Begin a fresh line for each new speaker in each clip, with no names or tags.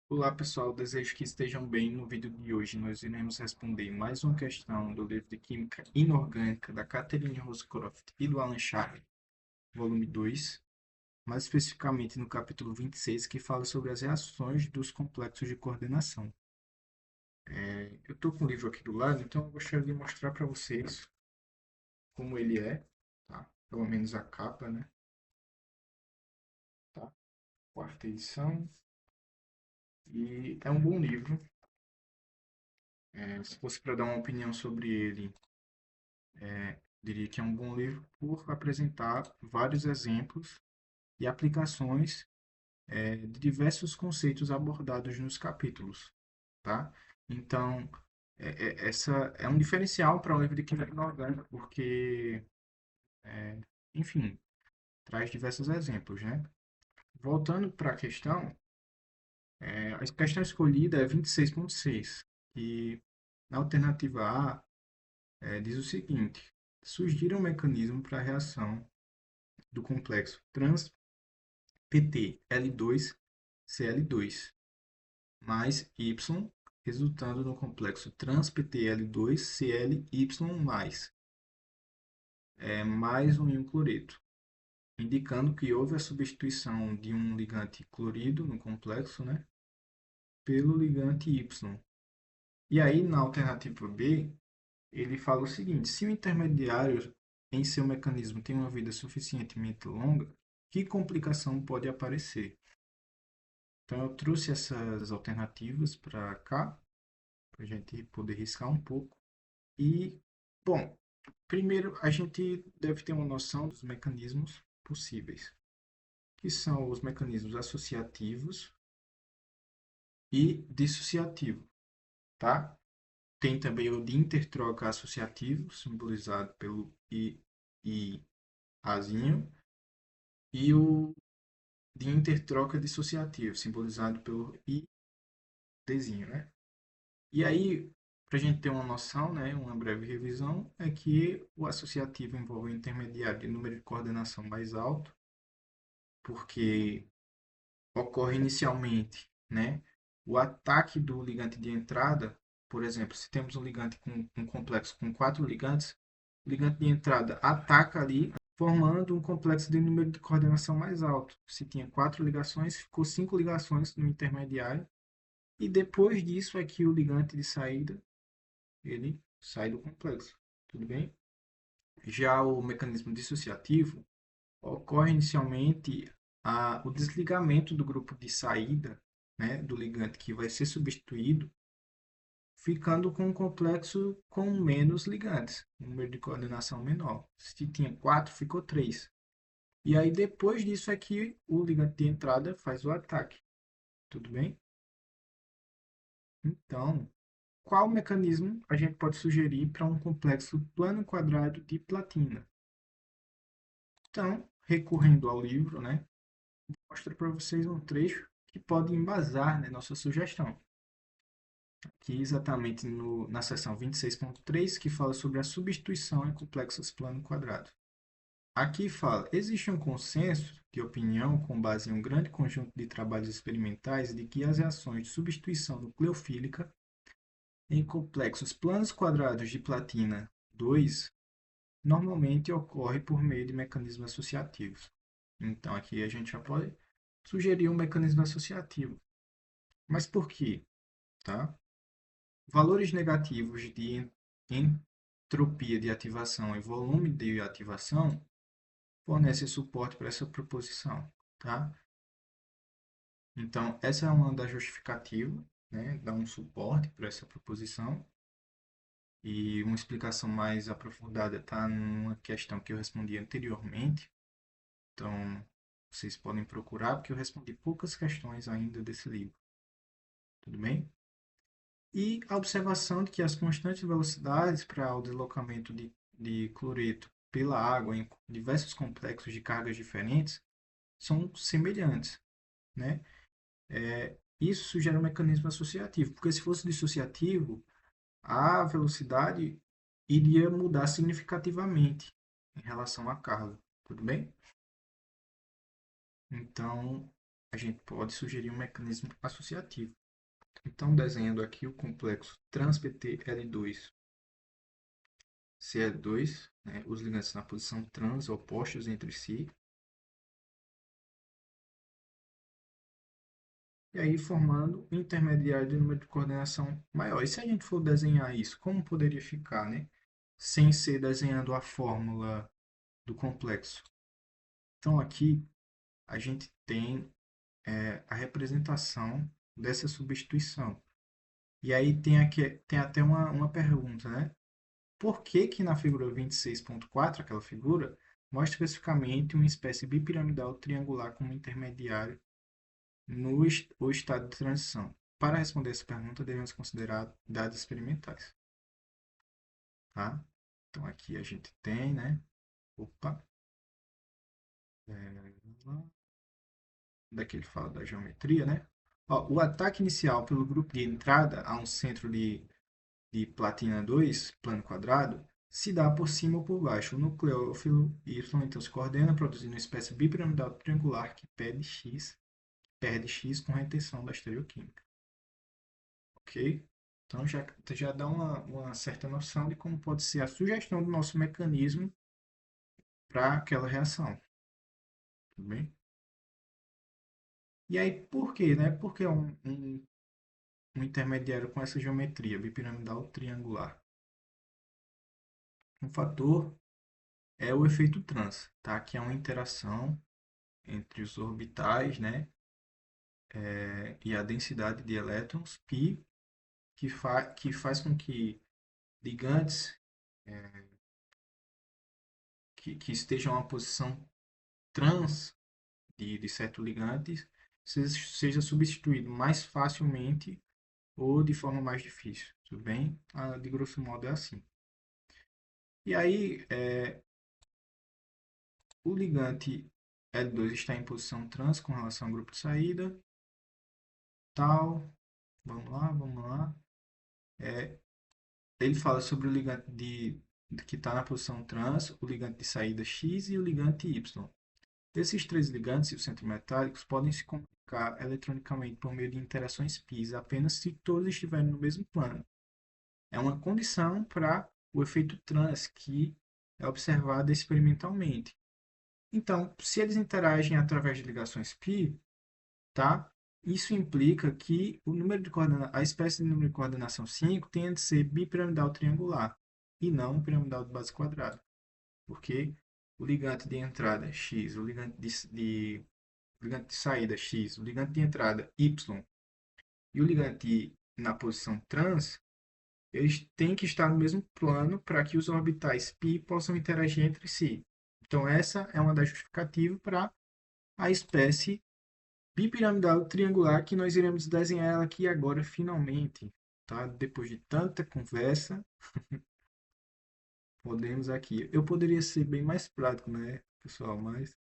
Olá pessoal, desejo que estejam bem. No vídeo de hoje nós iremos responder mais uma questão do livro de Química Inorgânica da Catherine Rosecroft e do Alan Sharp, volume 2, mais especificamente no capítulo 26, que fala sobre as reações dos complexos de coordenação. Eu estou com o livro aqui do lado, então eu gostaria de mostrar para vocês como ele é, tá? Pelo menos a capa, né? Tá? Quarta edição. E é um bom livro. Se fosse para dar uma opinião sobre ele, diria que é um bom livro por apresentar vários exemplos e aplicações de diversos conceitos abordados nos capítulos, tá? Então, essa é um diferencial para o livro de química inorgânica, porque, enfim, traz diversos exemplos, né? Voltando para a questão, a questão escolhida é 26.6, e na alternativa A, diz o seguinte: surgir um mecanismo para a reação do complexo trans-PT-L2-Cl2 mais Y, resultando no complexo trans-PT-L2-Cly+, mais um íon cloreto, indicando que houve a substituição de um ligante clorido no complexo, né, pelo ligante Y. E aí, na alternativa B, ele fala o seguinte: se o intermediário em seu mecanismo tem uma vida suficientemente longa, que complicação pode aparecer? Então, eu trouxe essas alternativas para cá, para a gente poder riscar um pouco. E, bom, primeiro a gente deve ter uma noção dos mecanismos possíveis, que são os mecanismos associativos e dissociativo, tá? Tem também o de intertroca associativo, simbolizado pelo I, Azinho, e o de intertroca dissociativo, simbolizado pelo IDzinho, né? E aí, para a gente ter uma noção, né, uma breve revisão, é que o associativo envolve um intermediário de número de coordenação mais alto, porque ocorre inicialmente, né, o ataque do ligante de entrada. Por exemplo, se temos um ligante com um complexo com 4 ligantes, o ligante de entrada ataca ali, formando um complexo de número de coordenação mais alto. Se tinha 4 ligações, ficou 5 ligações no intermediário, e depois disso é que o ligante de saída ele sai do complexo, tudo bem? Já o mecanismo dissociativo ocorre inicialmente o desligamento do grupo de saída, né, do ligante que vai ser substituído, ficando com um complexo com menos ligantes, um número de coordenação menor. Se tinha 4, ficou 3. E aí depois disso é que o ligante de entrada faz o ataque, tudo bem? Então, qual mecanismo a gente pode sugerir para um complexo plano quadrado de platina? Então, recorrendo ao livro, né, mostro para vocês um trecho que pode embasar, né, nossa sugestão. Aqui exatamente na seção 26.3, que fala sobre a substituição em complexos plano quadrado. Aqui fala: existe um consenso de opinião com base em um grande conjunto de trabalhos experimentais de que as reações de substituição nucleofílica em complexos planos quadrados de platina 2 normalmente ocorre por meio de mecanismos associativos. Então, aqui a gente já pode sugerir um mecanismo associativo. Mas por quê? Tá? Valores negativos de entropia de ativação e volume de ativação fornecem suporte para essa proposição. Tá? Então, essa é uma das justificativas, né? Dá um suporte para essa proposição. E uma explicação mais aprofundada está numa questão que eu respondi anteriormente. Então, vocês podem procurar, porque eu respondi poucas questões ainda desse livro. Tudo bem? E a observação de que as constantes velocidades para o deslocamento de cloreto pela água em diversos complexos de cargas diferentes são semelhantes, né? Isso sugere um mecanismo associativo, porque se fosse dissociativo, a velocidade iria mudar significativamente em relação à carga, tudo bem? Então, a gente pode sugerir um mecanismo associativo. Então, desenhando aqui o complexo trans-PT-L2 Cl2, né, os ligantes na posição trans opostos entre si, e aí formando um intermediário de número de coordenação maior. E se a gente for desenhar isso, como poderia ficar, né? Sem ser desenhando a fórmula do complexo. Então aqui a gente tem a representação dessa substituição. E aí tem até uma pergunta, né? Por que que na figura 26.4, aquela figura, mostra especificamente uma espécie bipiramidal triangular como intermediário no o estado de transição? Para responder essa pergunta, devemos considerar dados experimentais, tá? Então aqui a gente tem, né? Opa, daqui ele fala da geometria, né? Ó, o ataque inicial pelo grupo de entrada a um centro de platina 2 plano quadrado, se dá por cima ou por baixo. O nucleófilo Y então se coordena, produzindo uma espécie bipiramidal triangular que perde X com retenção da estereoquímica. Ok? Então já dá uma certa noção de como pode ser a sugestão do nosso mecanismo para aquela reação. Tudo bem? E aí, por quê, né? Por que um intermediário com essa geometria bipiramidal triangular? Um fator é o efeito trans, tá? Que é uma interação entre os orbitais, né? E a densidade de elétrons, π, que faz com que ligantes que estejam em uma posição trans de certos ligantes seja substituído mais facilmente ou de forma mais difícil, tudo bem? De grosso modo é assim. E aí, o ligante L2 está em posição trans com relação ao grupo de saída, tal, vamos lá. Ele fala sobre o ligante que está na posição trans, o ligante de saída X e o ligante Y. Esses três ligantes e os centros metálicos podem se comunicar eletronicamente por meio de interações π apenas se todos estiverem no mesmo plano. É uma condição para o efeito trans que é observado experimentalmente. Então, se eles interagem através de ligações π, tá? Isso implica que a espécie de número de coordenação 5 tenha de ser bipiramidal triangular e não piramidal de base quadrada, porque o ligante de entrada X, o ligante de saída X, o ligante de entrada Y e o ligante na posição trans, eles têm que estar no mesmo plano para que os orbitais π possam interagir entre si. Então, essa é uma das justificativas para a espécie bipiramidal triangular que nós iremos desenhar ela aqui agora, finalmente. Tá? Depois de tanta conversa, podemos aqui. Eu poderia ser bem mais prático, né, pessoal? Mas,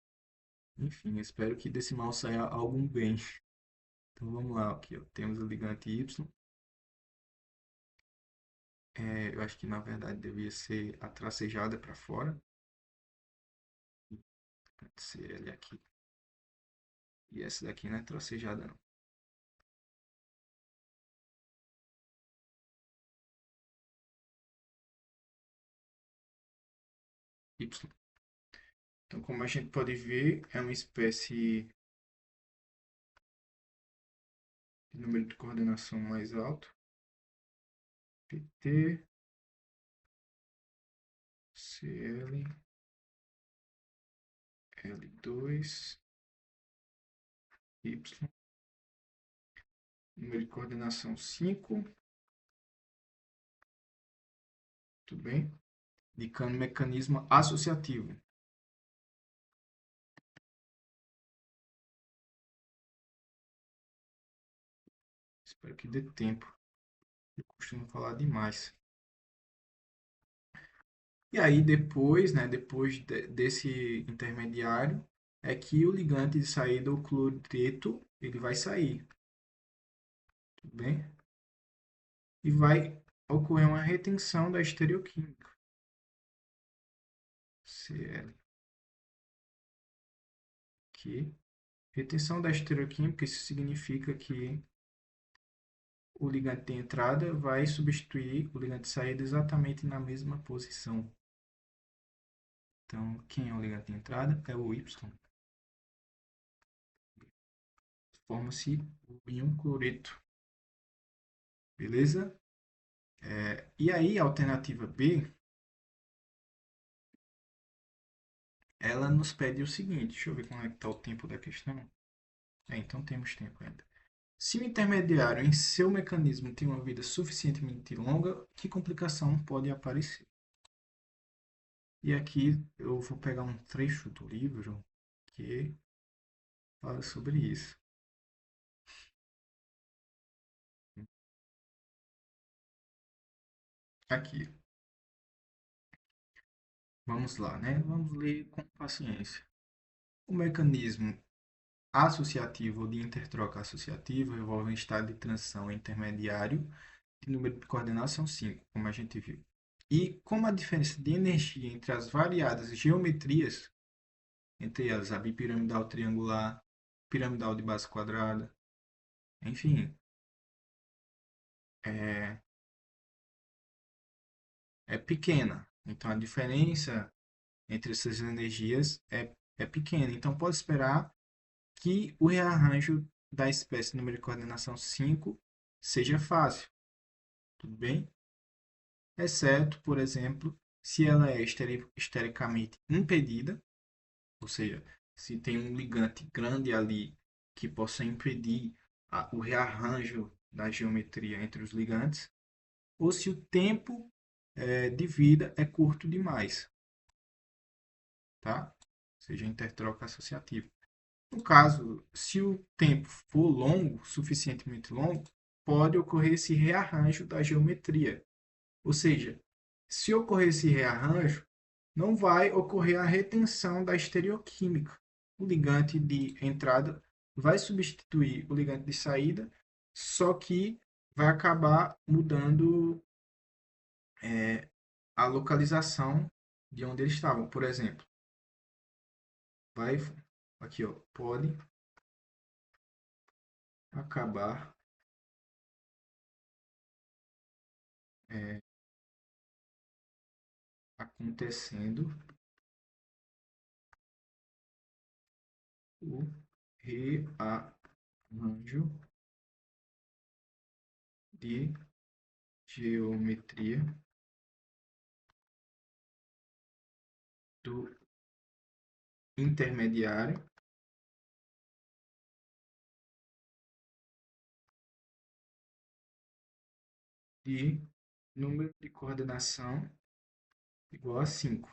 enfim, espero que desse mal saia algum bem. Então vamos lá, aqui, ó. Temos o ligante Y. Eu acho que na verdade devia ser a tracejada para fora. Pode ser ele aqui. E essa daqui não é tracejada, não. Y. Então, como a gente pode ver, é uma espécie de número de coordenação mais alto. PT, CL, L2, Y. Número de coordenação 5. Tudo bem? Indicando mecanismo associativo. Espero que dê tempo. Eu costumo falar demais. E aí depois, né, desse intermediário, é que o ligante de saída, o cloreto, ele vai sair. Tudo bem? E vai ocorrer uma retenção da estereoquímica. Cl aqui. Retenção da estereoquímica, isso significa que o ligante de entrada vai substituir o ligante de saída exatamente na mesma posição. Então, quem é o ligante de entrada? É o Y. Forma-se o íon cloreto. Beleza? E aí, a alternativa B, ela nos pede o seguinte. Deixa eu ver como é que está o tempo da questão. Então temos tempo ainda. Se o intermediário em seu mecanismo tem uma vida suficientemente longa, que complicação pode aparecer? E aqui eu vou pegar um trecho do livro que fala sobre isso. Aqui, vamos lá, né? Vamos ler com paciência. O mecanismo associativo ou de intertroca associativa envolve um estado de transição intermediário de número de coordenadas são 5, como a gente viu. E como a diferença de energia entre as variadas geometrias, entre elas a bipiramidal triangular, piramidal de base quadrada, enfim, é, é pequena. Então a diferença entre essas energias é pequena. Então pode esperar que o rearranjo da espécie número de coordenação 5 seja fácil, tudo bem? Exceto, por exemplo, se ela é estericamente impedida, ou seja, se tem um ligante grande ali que possa impedir o rearranjo da geometria entre os ligantes, ou se o tempo de vida é curto demais, tá? Ou seja, intertroca associativa. No caso, se o tempo for longo, suficientemente longo, pode ocorrer esse rearranjo da geometria. Ou seja, se ocorrer esse rearranjo, não vai ocorrer a retenção da estereoquímica. O ligante de entrada vai substituir o ligante de saída, só que vai acabar mudando a localização de onde eles estavam. Por exemplo, vai aqui, ó, pode acabar é, acontecendo o rearranjo de geometria do intermediário de número de coordenação igual a 5,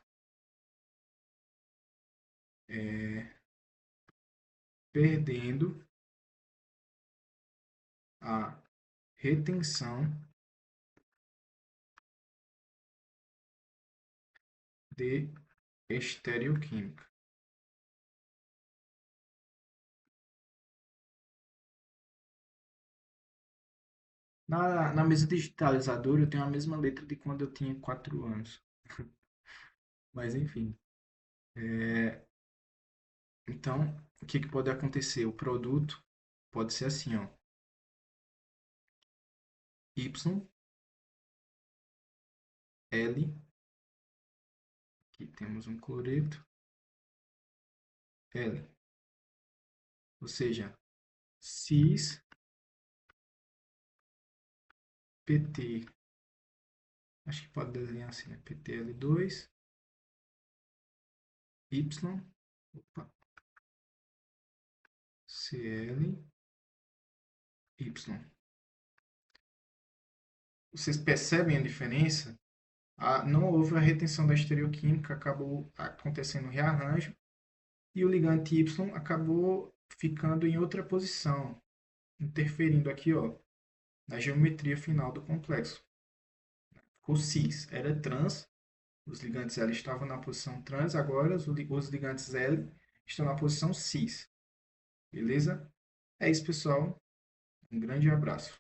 perdendo a retenção de estereoquímica. Na mesa digitalizadora eu tenho a mesma letra de quando eu tinha 4 anos. Mas enfim. Então, o que, que pode acontecer? O produto pode ser assim, ó. Y, L, aqui temos um cloreto, L. Ou seja, cis PT. Acho que pode desenhar assim, né? PTL2, Y, opa, CL, Y. Vocês percebem a diferença? Não houve a retenção da estereoquímica, acabou acontecendo o rearranjo, e o ligante Y acabou ficando em outra posição, interferindo aqui, ó, na geometria final do complexo. Ficou cis, era trans, os ligantes L estavam na posição trans, agora os ligantes L estão na posição cis. Beleza? É isso, pessoal. Um grande abraço.